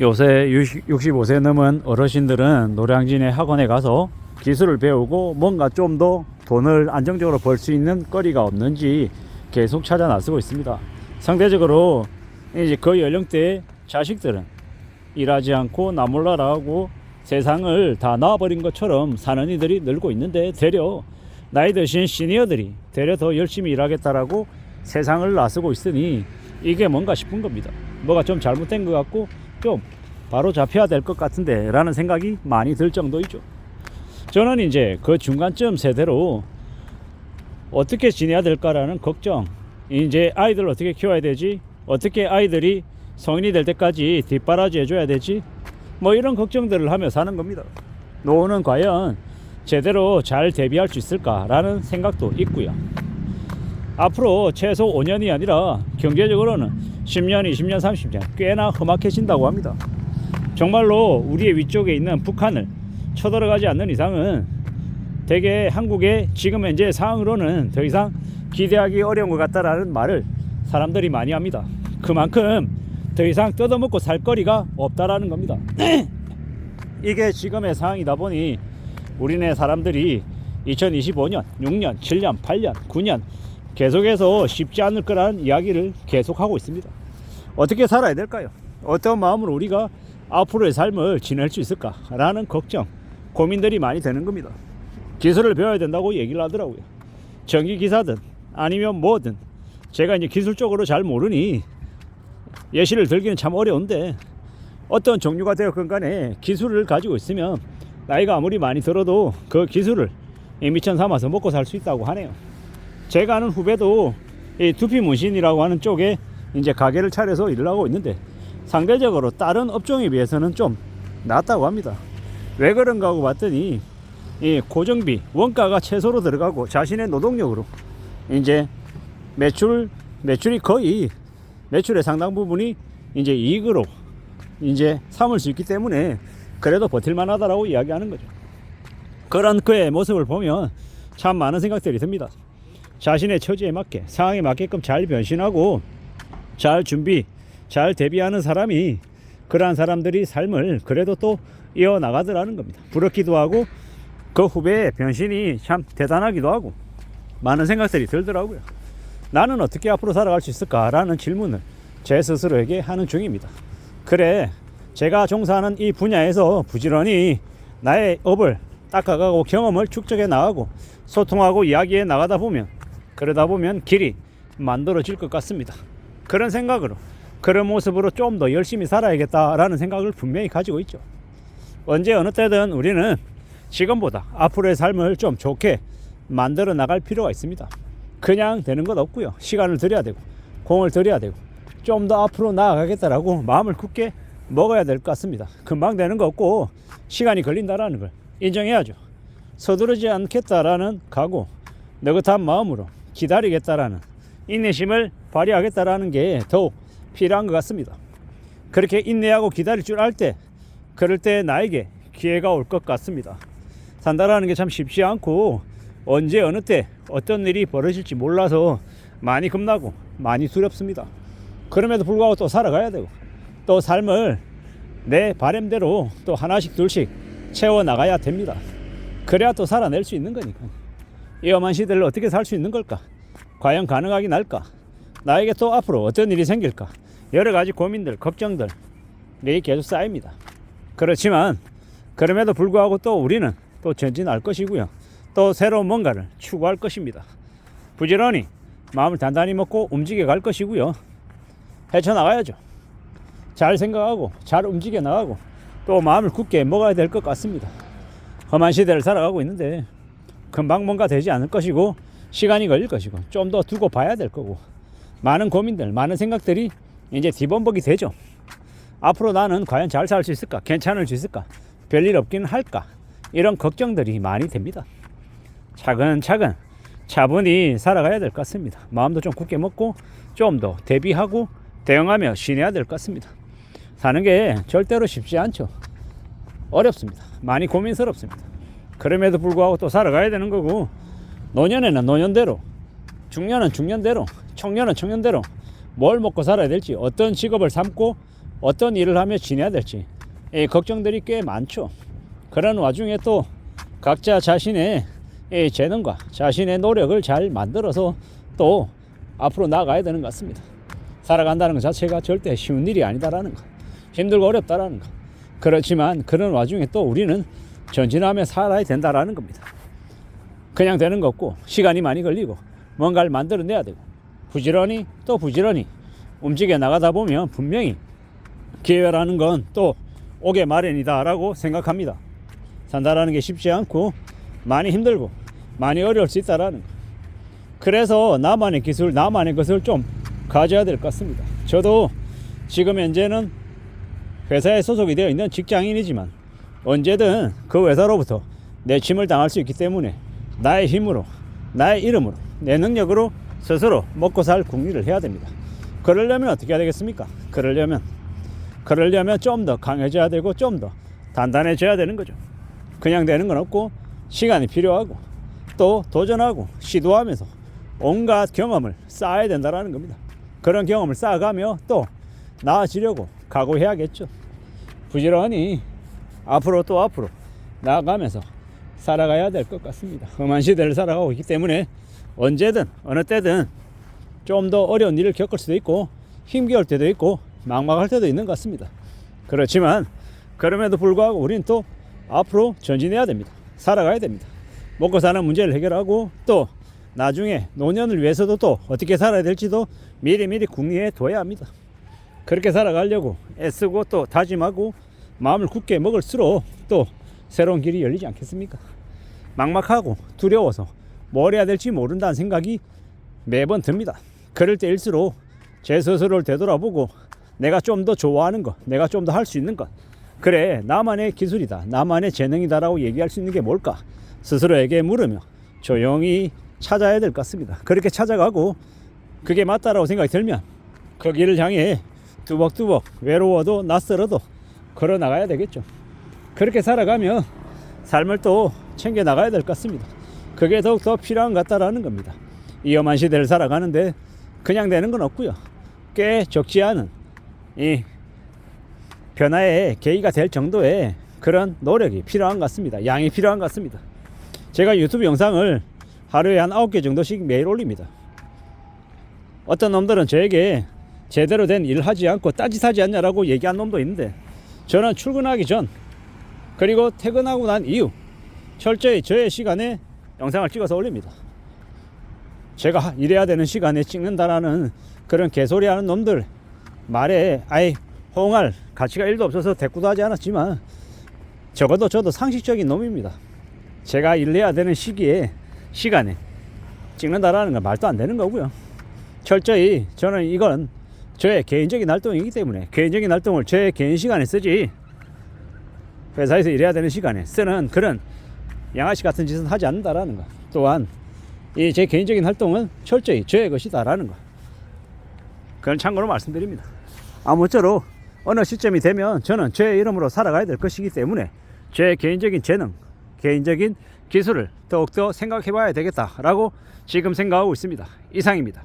요새 65세 넘은 어르신들은 노량진의 학원에 가서 기술을 배우고 뭔가 좀 더 돈을 안정적으로 벌 수 있는 거리가 없는지 계속 찾아 나서고 있습니다. 상대적으로 이제 그 연령대의 자식들은 일하지 않고 나몰라라 하고 세상을 다 놔버린 것처럼 사는 이들이 늘고 있는데, 되려 나이 드신 시니어들이 되려 더 열심히 일하겠다라고 세상을 나서고 있으니 이게 뭔가 싶은 겁니다. 뭐가 좀 잘못된 것 같고 좀 바로 잡혀야 될 것 같은데 라는 생각이 많이 들 정도이죠. 저는 이제 그 중간쯤 세대로 어떻게 지내야 될까라는 걱정, 이제 아이들 어떻게 키워야 되지, 어떻게 아이들이 성인이 될 때까지 뒷바라지 해줘야 되지, 뭐 이런 걱정들을 하며 사는 겁니다. 노후는 과연 제대로 잘 대비할 수 있을까라는 생각도 있고요. 앞으로 최소 5년이 아니라 경제적으로는 10년, 20년, 30년 꽤나 험악해진다고 합니다. 정말로 우리의 위쪽에 있는 북한을 쳐들어가지 않는 이상은 대개 한국의 지금 현재 상황으로는 더 이상 기대하기 어려운 것 같다라는 말을 사람들이 많이 합니다. 그만큼 더 이상 뜯어먹고 살 거리가 없다라는 겁니다. 이게 지금의 상황이다 보니 우리네 사람들이 2025년, 6년, 7년, 8년, 9년 계속해서 쉽지 않을 거라는 이야기를 계속하고 있습니다. 어떻게 살아야 될까요? 어떤 마음으로 우리가 앞으로의 삶을 지낼 수 있을까라는 걱정, 고민들이 많이 되는 겁니다. 기술을 배워야 된다고 얘기를 하더라고요. 전기기사든 아니면 뭐든 제가 이제 기술적으로 잘 모르니 예시를 들기는 참 어려운데, 어떤 종류가 되었건 간에 기술을 가지고 있으면 나이가 아무리 많이 들어도 그 기술을 미천 삼아서 먹고 살 수 있다고 하네요. 제가 아는 후배도 이 두피 문신이라고 하는 쪽에 이제 가게를 차려서 일을 하고 있는데 상대적으로 다른 업종에 비해서는 좀 낫다고 합니다. 왜 그런가 하고 봤더니 이 고정비, 원가가 최소로 들어가고 자신의 노동력으로 이제 매출이 거의 매출의 상당 부분이 이제 이익으로 이제 삼을 수 있기 때문에 그래도 버틸만 하다라고 이야기하는 거죠. 그런 그의 모습을 보면 참 많은 생각들이 듭니다. 자신의 처지에 맞게, 상황에 맞게끔 잘 변신하고 잘 준비, 잘 대비하는 사람이, 그러한 사람들이 삶을 그래도 또 이어나가더라는 겁니다. 부럽기도 하고 그 후배의 변신이 참 대단하기도 하고 많은 생각들이 들더라고요. 나는 어떻게 앞으로 살아갈 수 있을까라는 질문을 제 스스로에게 하는 중입니다. 그래, 제가 종사하는 이 분야에서 부지런히 나의 업을 닦아가고 경험을 축적해 나가고 소통하고 이야기해 나가다 보면, 그러다 보면 길이 만들어질 것 같습니다. 그런 생각으로, 그런 모습으로 좀 더 열심히 살아야겠다라는 생각을 분명히 가지고 있죠. 언제 어느 때든 우리는 지금보다 앞으로의 삶을 좀 좋게 만들어 나갈 필요가 있습니다. 그냥 되는 것 없고요. 시간을 들여야 되고 공을 들여야 되고 좀 더 앞으로 나아가겠다라고 마음을 굳게 먹어야 될 것 같습니다. 금방 되는 거 없고 시간이 걸린다라는 걸 인정해야죠. 서두르지 않겠다라는 각오, 느긋한 마음으로 기다리겠다라는 인내심을 발휘하겠다라는 게 더욱 필요한 것 같습니다. 그렇게 인내하고 기다릴 줄 알 때, 그럴 때 나에게 기회가 올 것 같습니다. 산다라는 게 참 쉽지 않고 언제 어느 때 어떤 일이 벌어질지 몰라서 많이 겁나고 많이 두렵습니다. 그럼에도 불구하고 또 살아가야 되고 또 삶을 내 바람대로 또 하나씩 둘씩 채워나가야 됩니다. 그래야 또 살아낼 수 있는 거니까. 이 험한 시대를 어떻게 살 수 있는 걸까? 과연 가능하긴 할까? 나에게 또 앞으로 어떤 일이 생길까? 여러 가지 고민들, 걱정들 계속 쌓입니다. 그렇지만 그럼에도 불구하고 또 우리는 또 전진할 것이고요. 또 새로운 뭔가를 추구할 것입니다. 부지런히 마음을 단단히 먹고 움직여 갈 것이고요. 헤쳐나가야죠. 잘 생각하고 잘 움직여 나가고 또 마음을 굳게 먹어야 될 것 같습니다. 험한 시대를 살아가고 있는데 금방 뭔가 되지 않을 것이고 시간이 걸릴 것이고 좀 더 두고 봐야 될 거고 많은 고민들, 많은 생각들이 이제 뒤범벅이 되죠. 앞으로 나는 과연 잘 살 수 있을까? 괜찮을 수 있을까? 별일 없기는 할까? 이런 걱정들이 많이 됩니다. 차근차근 차분히 살아가야 될 것 같습니다. 마음도 좀 굳게 먹고 좀 더 대비하고 대응하며 지내야 될 것 같습니다. 사는 게 절대로 쉽지 않죠. 어렵습니다. 많이 고민스럽습니다. 그럼에도 불구하고 또 살아가야 되는 거고, 노년에는 노년대로, 중년은 중년대로, 청년은 청년대로 뭘 먹고 살아야 될지, 어떤 직업을 삼고 어떤 일을 하며 지내야 될지 걱정들이 꽤 많죠. 그런 와중에 또 각자 자신의 재능과 자신의 노력을 잘 만들어서 또 앞으로 나가야 되는 것 같습니다. 살아간다는 것 자체가 절대 쉬운 일이 아니다라는 것, 힘들고 어렵다라는 것. 그렇지만 그런 와중에 또 우리는 전진하며 살아야 된다라는 겁니다. 그냥 되는 거 없고 시간이 많이 걸리고 뭔가를 만들어내야 되고 부지런히 또 부지런히 움직여 나가다 보면 분명히 기회라는 건 또 오게 마련이다라고 생각합니다. 산다라는 게 쉽지 않고 많이 힘들고 많이 어려울 수 있다라는 거. 그래서 나만의 기술, 나만의 것을 좀 가져야 될 것 같습니다. 저도 지금 현재는 회사에 소속이 되어 있는 직장인이지만 언제든 그 회사로부터 내침을 당할 수 있기 때문에 나의 힘으로, 나의 이름으로, 내 능력으로 스스로 먹고 살 궁리를 해야 됩니다. 그러려면 어떻게 해야 되겠습니까? 그러려면 좀 더 강해져야 되고 좀 더 단단해져야 되는 거죠. 그냥 되는 건 없고 시간이 필요하고 또 도전하고 시도하면서 온갖 경험을 쌓아야 된다는 겁니다. 그런 경험을 쌓아가며 또 나아지려고 각오해야겠죠. 부지런히 앞으로 또 앞으로 나아가면서 살아가야 될 것 같습니다. 험한 시대를 살아가고 있기 때문에 언제든 어느 때든 좀 더 어려운 일을 겪을 수도 있고 힘겨울 때도 있고 막막할 때도 있는 것 같습니다. 그렇지만 그럼에도 불구하고 우리는 또 앞으로 전진해야 됩니다. 살아가야 됩니다. 먹고 사는 문제를 해결하고 또 나중에 노년을 위해서도 또 어떻게 살아야 될지도 미리미리 궁리해 둬야 합니다. 그렇게 살아가려고 애쓰고 또 다짐하고 마음을 굳게 먹을수록 또 새로운 길이 열리지 않겠습니까? 막막하고 두려워서 뭘 해야 될지 모른다는 생각이 매번 듭니다. 그럴 때일수록 제 스스로를 되돌아보고 내가 좀 더 좋아하는 것, 내가 좀 더 할 수 있는 것, 그래 나만의 기술이다, 나만의 재능이다라고 얘기할 수 있는 게 뭘까 스스로에게 물으며 조용히 찾아야 될 것 같습니다. 그렇게 찾아가고 그게 맞다라고 생각이 들면 그 길을 향해 뚜벅뚜벅 외로워도 낯설어도 걸어 나가야 되겠죠. 그렇게 살아가면 삶을 또 챙겨 나가야 될 것 같습니다. 그게 더욱더 필요한 것 같다라는 겁니다. 이 험한 시대를 살아가는데 그냥 되는 건 없고요. 꽤 적지 않은 이 변화의 계기가 될 정도의 그런 노력이 필요한 것 같습니다. 양이 필요한 것 같습니다. 제가 유튜브 영상을 하루에 한 9개 정도씩 매일 올립니다. 어떤 놈들은 저에게 제대로 된 일을 하지 않고 딴짓하지 않냐라고 얘기한 놈도 있는데 저는 출근하기 전 그리고 퇴근하고 난 이후 철저히 저의 시간에 영상을 찍어서 올립니다. 제가 일해야 되는 시간에 찍는다라는 그런 개소리 하는 놈들 말에 아예 호응할 가치가 1도 없어서 대꾸도 하지 않았지만 적어도 저도 상식적인 놈입니다. 제가 일해야 되는 시간에 찍는다라는 건 말도 안 되는 거고요. 철저히 저는 이건 저의 개인적인 활동이기 때문에 개인적인 활동을 제 개인 시간에 쓰지 회사에서 일해야 되는 시간에 쓰는 그런 양아치 같은 짓은 하지 않는다라는 것. 또한 이 제 개인적인 활동은 철저히 저의 것이다라는 것. 그건 참고로 말씀드립니다. 아무쪼록 어느 시점이 되면 저는 제 이름으로 살아가야 될 것이기 때문에 제 개인적인 재능, 개인적인 기술을 더욱더 생각해 봐야 되겠다라고 지금 생각하고 있습니다. 이상입니다.